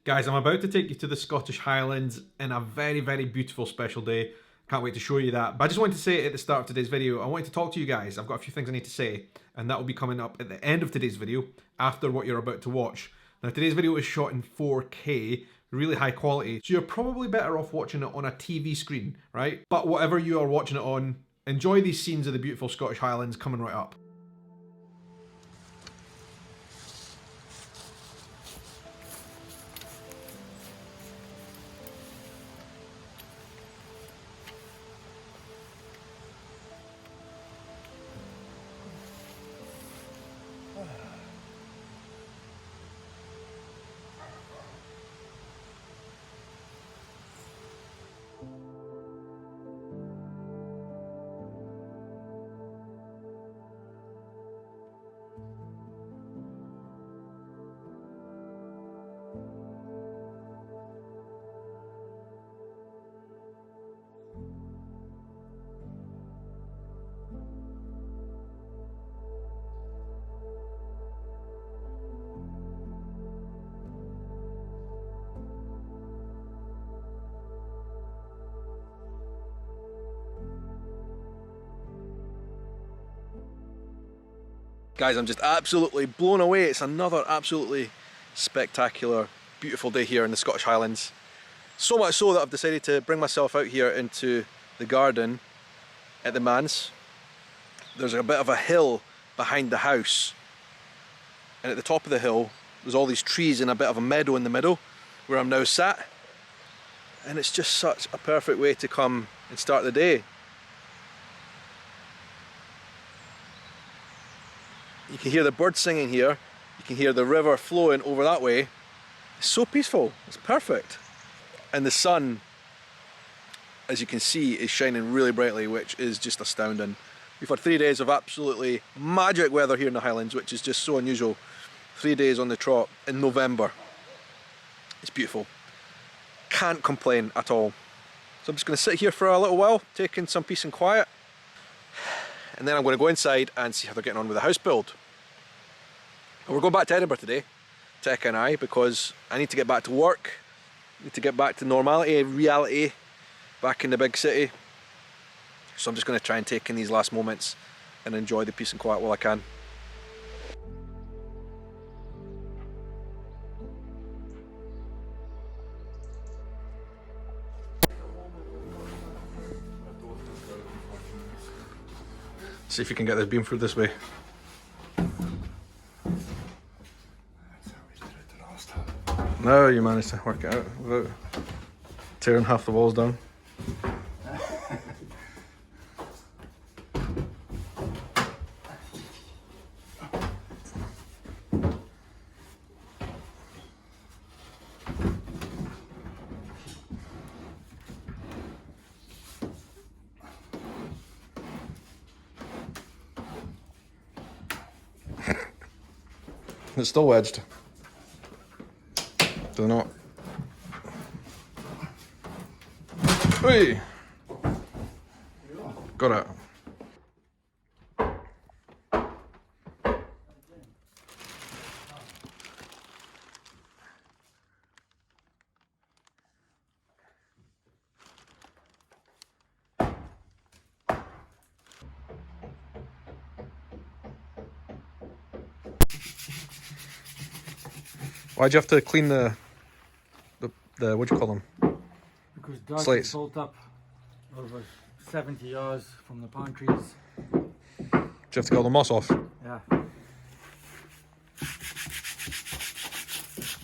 Guys, I'm about to take you to the Scottish Highlands in a very, very beautiful special day. Can't wait to show you that. But I just wanted to say at the start of today's video, I wanted to talk to you guys. I've got a few things I need to say, and that will be coming up at the end of today's video, after what you're about to watch. Now, today's video is shot in 4K, really high quality, so you're probably better off watching it on a TV screen, right? But whatever you are watching it on, enjoy these scenes of the beautiful Scottish Highlands coming right up. Guys, I'm just absolutely blown away. It's another absolutely spectacular, beautiful day here in the Scottish Highlands. So much so that I've decided to bring myself out here into the garden at the manse. There's a bit of a hill behind the house, and at the top of the hill there's all these trees and a bit of a meadow in the middle where I'm now sat, and it's just such a perfect way to come and start the day. You can hear the birds singing here, you can hear the river flowing over that way. It's so peaceful, it's perfect. And the sun, as you can see, is shining really brightly, which is just astounding. We've had 3 days of absolutely magic weather here in the Highlands, which is just so unusual. 3 days on the trot in November. It's beautiful. Can't complain at all. So I'm just going to sit here for a little while, taking some peace and quiet. And then I'm going to go inside and see how they're getting on with the house build. And we're going back to Edinburgh today, Tech and I, because I need to get back to work. I need to get back to normality, reality, back in the big city. So I'm just going to try and take in these last moments and enjoy the peace and quiet while I can. See if you can get this beam through this way. That's how we did it the last time. No, you managed to work it out without tearing half the walls down. It's still wedged. Do not. Hey! Got it. Why'd you have to clean the what do you call them? Because dirt Slates. is built up over 70 yards from the pine trees. Did you have to get all the moss off? Yeah.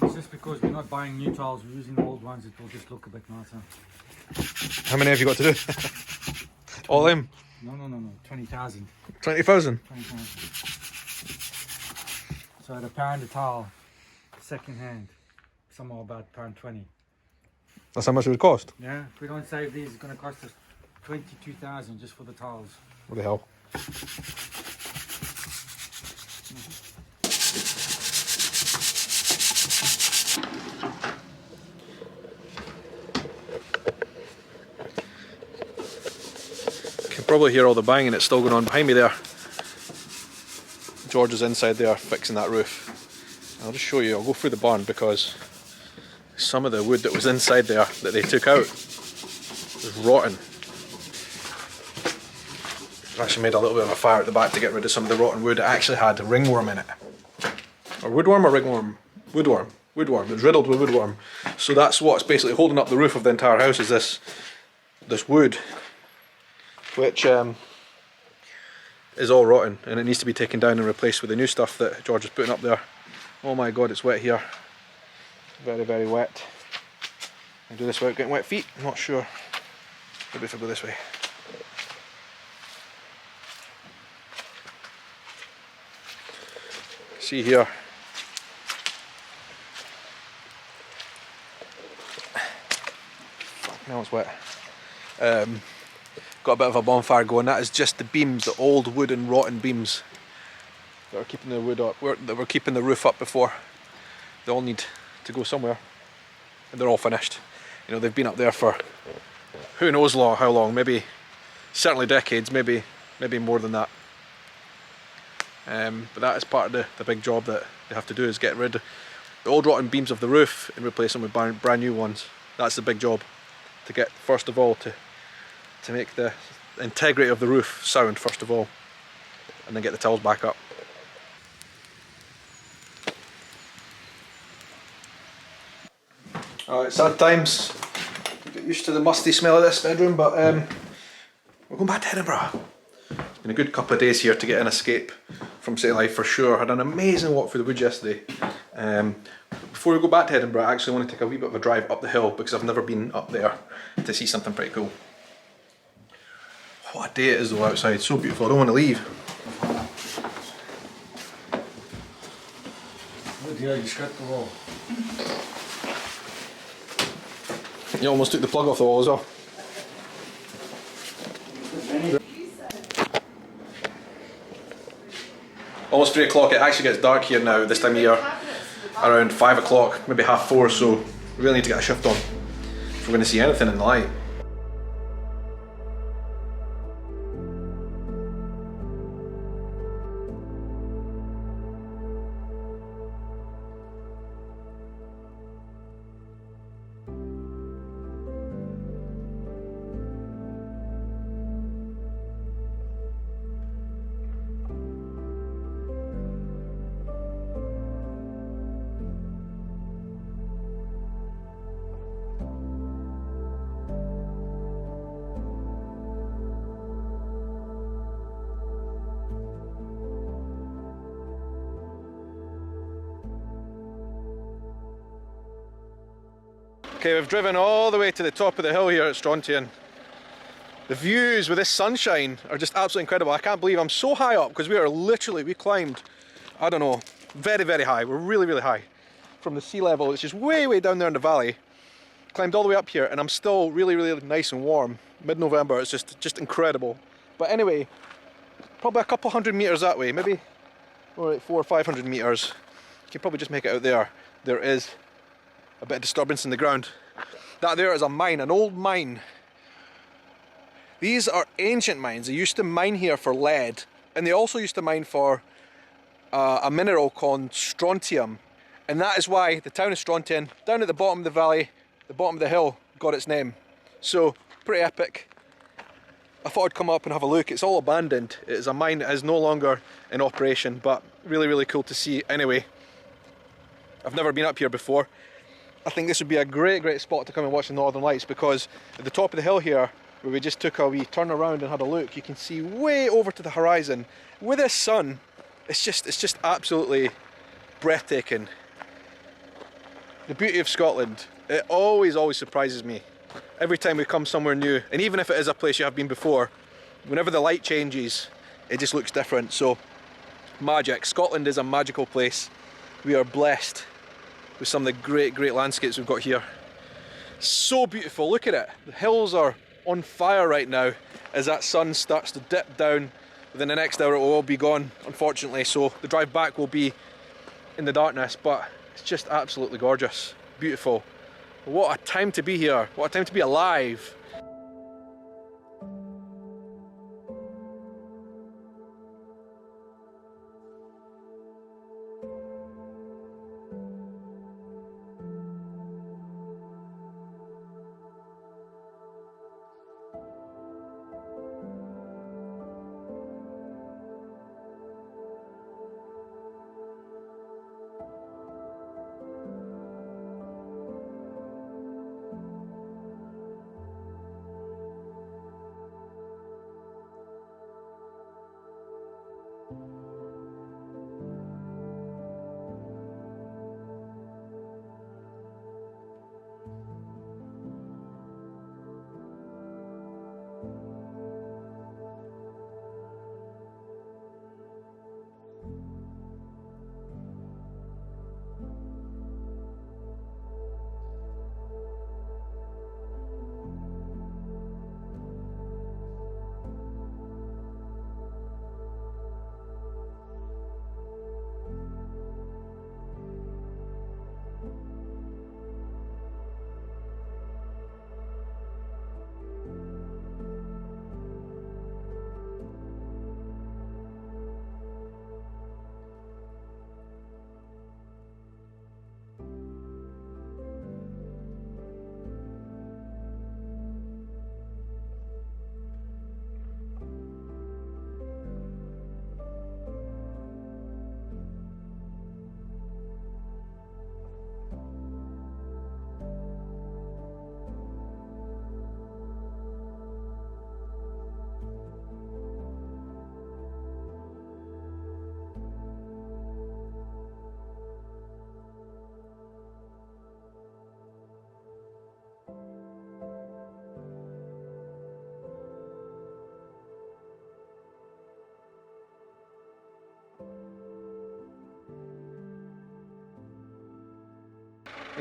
It's just because we're not buying new tiles, we're using old ones, it will just look a bit nicer. How many have you got to do? All them? No, 20,000. 20,000? 20,000. So at £1 a tile, second hand, somewhere about £1.20. That's how much it would cost? Yeah, if we don't save these, it's going to cost us 22,000 just for the tiles. What the hell? can probably hear all the banging that's still going on behind me there. George is inside there fixing that roof. I'll just show you, I'll go through the barn because it's some of the wood that was inside there that they took out was rotten. I've actually made a little bit of a fire at the back to get rid of some of the rotten wood. It actually had ringworm in it. Or woodworm or ringworm? Woodworm. Woodworm. It was riddled with woodworm. So that's what's basically holding up the roof of the entire house, is this wood, which is all rotten, and it needs to be taken down and replaced with the new stuff that George is putting up there. Oh my god, it's wet here. Very, very wet. Can I do this without getting wet feet? I'm not sure. Maybe if I go this way. See here. Fuck, now it's wet. Got a bit of a bonfire going. That is just the beams, the old wooden rotten beams that are keeping the wood up, that were keeping the roof up before. They all need to go somewhere, and they're all finished. You know, they've been up there for who knows how long, maybe, certainly decades, maybe more than that. But that is part of the big job that they have to do, is get rid of the old rotten beams of the roof and replace them with brand new ones. That's the big job, to get, first of all, to make the integrity of the roof sound, first of all, and then get the tiles back up. Alright, sad times. Get used to the musty smell of this bedroom, but we're going back to Edinburgh. It's been a good couple of days here to get an escape from city life for sure. Had an amazing walk through the woods yesterday. Before we go back to Edinburgh, I actually want to take a wee bit of a drive up the hill, because I've never been up there to see something pretty cool. What a day it is though outside, so beautiful, I don't want to leave. Oh dear, you shut the wall. You almost took the plug off the wall as well. Almost 3 o'clock, it actually gets dark here now this time of year, around 5 o'clock, maybe half 4, so we really need to get a shift on if we're going to see anything in the light. Okay, we've driven all the way to the top of the hill here at Strontian. The views with this sunshine are just absolutely incredible. I can't believe I'm so high up, because we climbed, I don't know, very, very high. We're really, really high from the sea level. It's just way, way down there in the valley. Climbed all the way up here, and I'm still really, really nice and warm. Mid-November, it's just incredible. But anyway, probably a couple hundred meters that way, maybe like 400 or 500 meters. You can probably just make it out there. There is a bit of disturbance in the ground. That there is a mine, an old mine. These are ancient mines. They used to mine here for lead, and they also used to mine for a mineral called strontium, and that is why the town of Strontian, down at the bottom of the valley, the bottom of the hill, got its name. So, pretty epic. I thought I'd come up and have a look. It's all abandoned. It is a mine that is no longer in operation, but really, really cool to see anyway. I've never been up here before. I think this would be a great, great spot to come and watch the Northern Lights, because at the top of the hill here, where we just took a wee turn around and had a look, you can see way over to the horizon. With this sun, it's just absolutely breathtaking. The beauty of Scotland, it always surprises me. Every time we come somewhere new, and even if it is a place you have been before, whenever the light changes, it just looks different. So, magic. Scotland is a magical place. We are blessed with some of the great, great landscapes we've got here. So beautiful, look at it. The hills are on fire right now as that sun starts to dip down. Within the next hour it will all be gone, unfortunately, so the drive back will be in the darkness, but it's just absolutely gorgeous, beautiful. What a time to be here, what a time to be alive.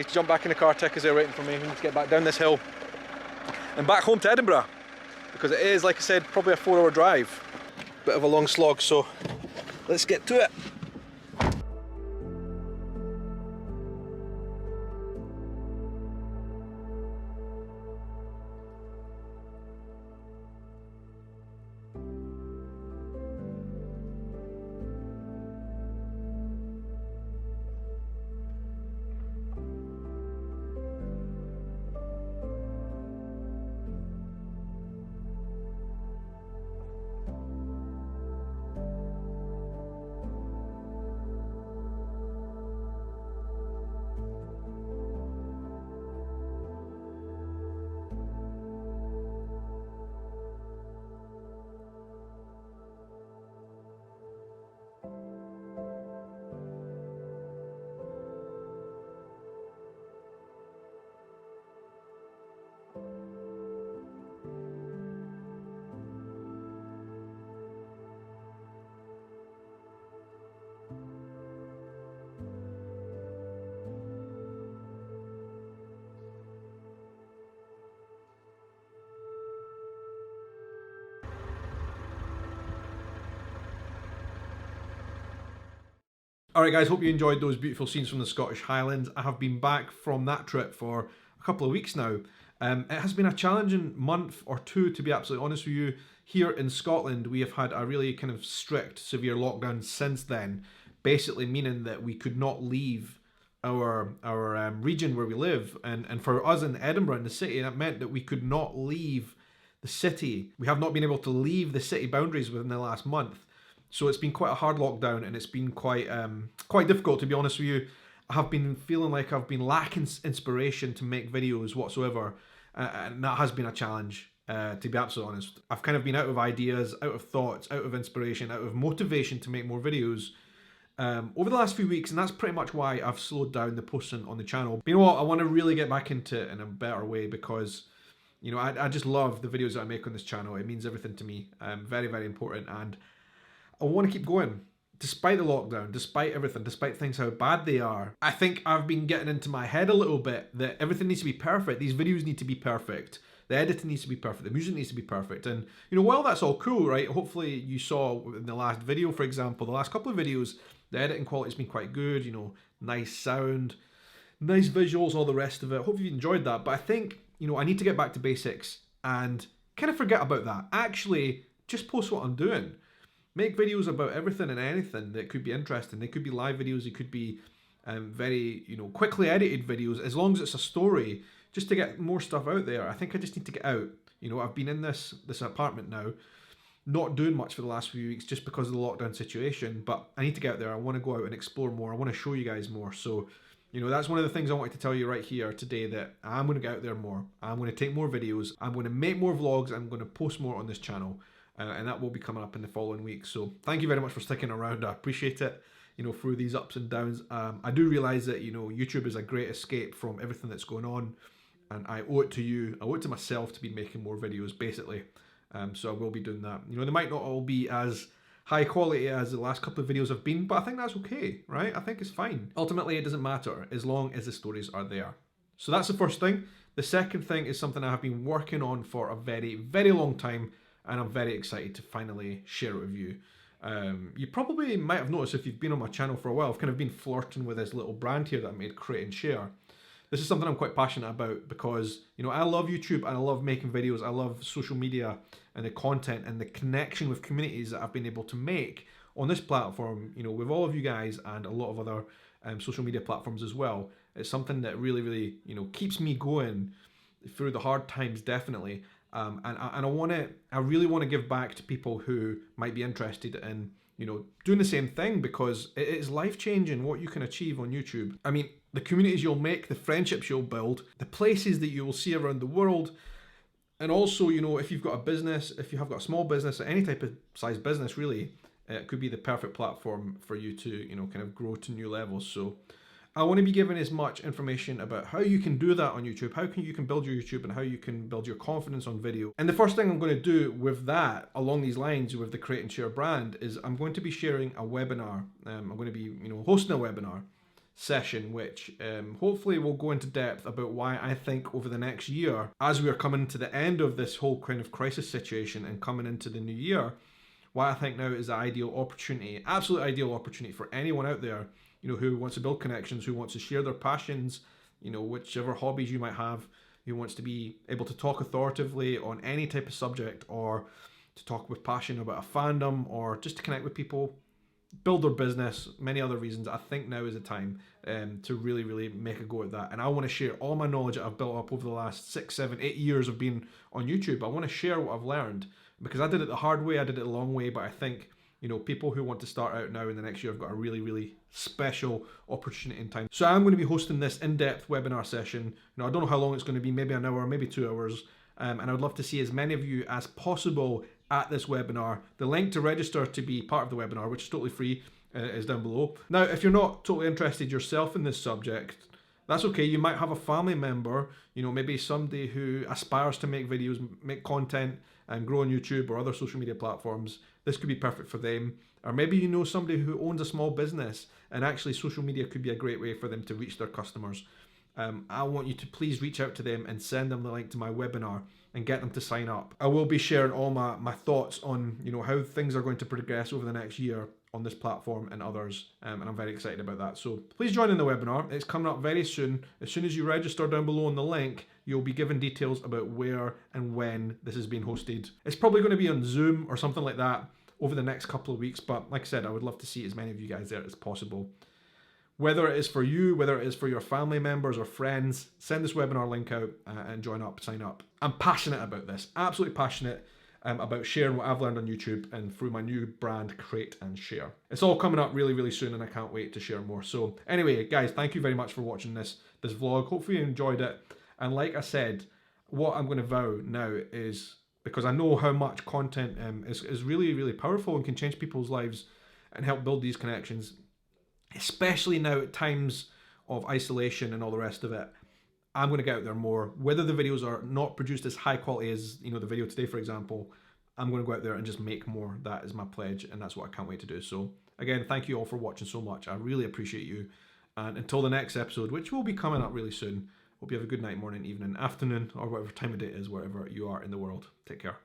need to jump back in the car, Tick is there waiting for me. We need to get back down this hill and back home to Edinburgh, because it is, like I said, probably a 4-hour drive. Bit of a long slog, so let's get to it. Alright guys, hope you enjoyed those beautiful scenes from the Scottish Highlands. I have been back from that trip for a couple of weeks now. It has been a challenging month or two, to be absolutely honest with you. Here in Scotland, we have had a really kind of strict, severe lockdown since then, basically meaning that we could not leave our region where we live. And for us in Edinburgh, in the city, that meant that we could not leave the city. We have not been able to leave the city boundaries within the last month. So it's been quite a hard lockdown, and it's been quite difficult, to be honest with you. I have been feeling like I've been lacking inspiration to make videos whatsoever, and that has been a challenge, to be absolutely honest. I've kind of been out of ideas, out of thoughts, out of inspiration, out of motivation to make more videos over the last few weeks, and that's pretty much why I've slowed down the posting on the channel. But you know what, I want to really get back into it in a better way, because you know, I just love the videos that I make on this channel. It means everything to me, very, very important, and I want to keep going, despite the lockdown, despite everything, despite things how bad they are. I think I've been getting into my head a little bit that everything needs to be perfect. These videos need to be perfect. The editing needs to be perfect. The music needs to be perfect. And, you know, while that's all cool, right? Hopefully you saw in the last video, for example, the last couple of videos, the editing quality's been quite good, you know, nice sound, nice visuals, all the rest of it. Hope you enjoyed that. But I think, you know, I need to get back to basics and kind of forget about that. Actually, just post what I'm doing. Make videos about everything and anything that could be interesting. They could be live videos, it could be very, you know, quickly edited videos, as long as it's a story, just to get more stuff out there. I think I just need to get out. You know, I've been in this apartment now, not doing much for the last few weeks just because of the lockdown situation, but I need to get out there. I want to go out and explore more. I want to show you guys more. So, you know, that's one of the things I wanted to tell you right here today, that I'm going to get out there more. I'm going to take more videos. I'm going to make more vlogs. I'm going to post more on this channel. And that will be coming up in the following weeks. So thank you very much for sticking around. I appreciate it, you know, through these ups and downs. I do realize that, you know, YouTube is a great escape from everything that's going on, and I owe it to you, I owe it to myself to be making more videos, basically. So I will be doing that. You know, they might not all be as high quality as the last couple of videos have been, but I think that's okay, right? I think it's fine. Ultimately, it doesn't matter as long as the stories are there. So that's the first thing. The second thing is something I have been working on for a very, very long time, and I'm very excited to finally share it with you. You probably might have noticed if you've been on my channel for a while, I've kind of been flirting with this little brand here that I made, Create and Share. This is something I'm quite passionate about because, you know, I love YouTube and I love making videos. I love social media and the content and the connection with communities that I've been able to make on this platform, you know, with all of you guys and a lot of other social media platforms as well. It's something that really, really, you know, keeps me going through the hard times, definitely. And I really want to give back to people who might be interested in, you know, doing the same thing, because it is life-changing what you can achieve on YouTube. I mean, the communities you'll make, the friendships you'll build, the places that you will see around the world, and also, you know, if you've got a business, if you have got a small business, or any type of size business, really, it could be the perfect platform for you to, you know, kind of grow to new levels. So I want to be giving as much information about how you can do that on YouTube, how you can build your YouTube, and how you can build your confidence on video. And the first thing I'm going to do with that, along these lines with the Create and Share brand, is I'm going to be sharing a webinar. I'm going to be, you know, hosting a webinar session, which hopefully will go into depth about why I think over the next year, as we are coming to the end of this whole kind of crisis situation and coming into the new year, why I think now is the ideal opportunity, absolute ideal opportunity for anyone out there, who wants to build connections, who wants to share their passions, whichever hobbies you might have, who wants to be able to talk authoritatively on any type of subject, or to talk with passion about a fandom, or just to connect with people, build their business, many other reasons. I think now is the time to really, really make a go at that. And I want to share all my knowledge that I've built up over the last 6, 7, 8 years of being on YouTube. I want to share what I've learned, because I did it the hard way, I did it the long way, but I think, people who want to start out now in the next year have got a really, really special opportunity in time. So I'm going to be hosting this in-depth webinar session. I don't know how long it's going to be, maybe an hour, maybe 2 hours. And I would love to see as many of you as possible at this webinar. The link to register to be part of the webinar, which is totally free, is down below. Now, if you're not totally interested yourself in this subject, that's okay. You might have a family member, maybe somebody who aspires to make videos, make content, and grow on YouTube or other social media platforms. This could be perfect for them. Or maybe you know somebody who owns a small business, and actually social media could be a great way for them to reach their customers. I want you to please reach out to them and send them the link to my webinar and get them to sign up. I will be sharing all my thoughts on how things are going to progress over the next year on this platform and others, and I'm very excited about that. So please join in the webinar. It's coming up very soon. As soon as you register down below on the link, you'll be given details about where and when this is being hosted. It's probably going to be on Zoom or something like that over the next couple of weeks, but like I said, I would love to see as many of you guys there as possible. Whether it is for you, whether it is for your family members or friends, send this webinar link out and join up, sign up. I'm passionate about this, absolutely passionate about sharing what I've learned on YouTube and through my new brand, Create and Share. It's all coming up really, really soon, and I can't wait to share more. So anyway, guys, thank you very much for watching this vlog. Hopefully you enjoyed it. And like I said, what I'm going to vow now is, because I know how much content is really, really powerful and can change people's lives and help build these connections, especially now at times of isolation and all the rest of it. I'm going to get out there more. Whether the videos are not produced as high quality as the video today, for example, I'm going to go out there and just make more. That is my pledge, and that's what I can't wait to do. So again, thank you all for watching so much. I really appreciate you. And until the next episode, which will be coming up really soon, hope you have a good night, morning, evening, afternoon, or whatever time of day it is, wherever you are in the world. Take care.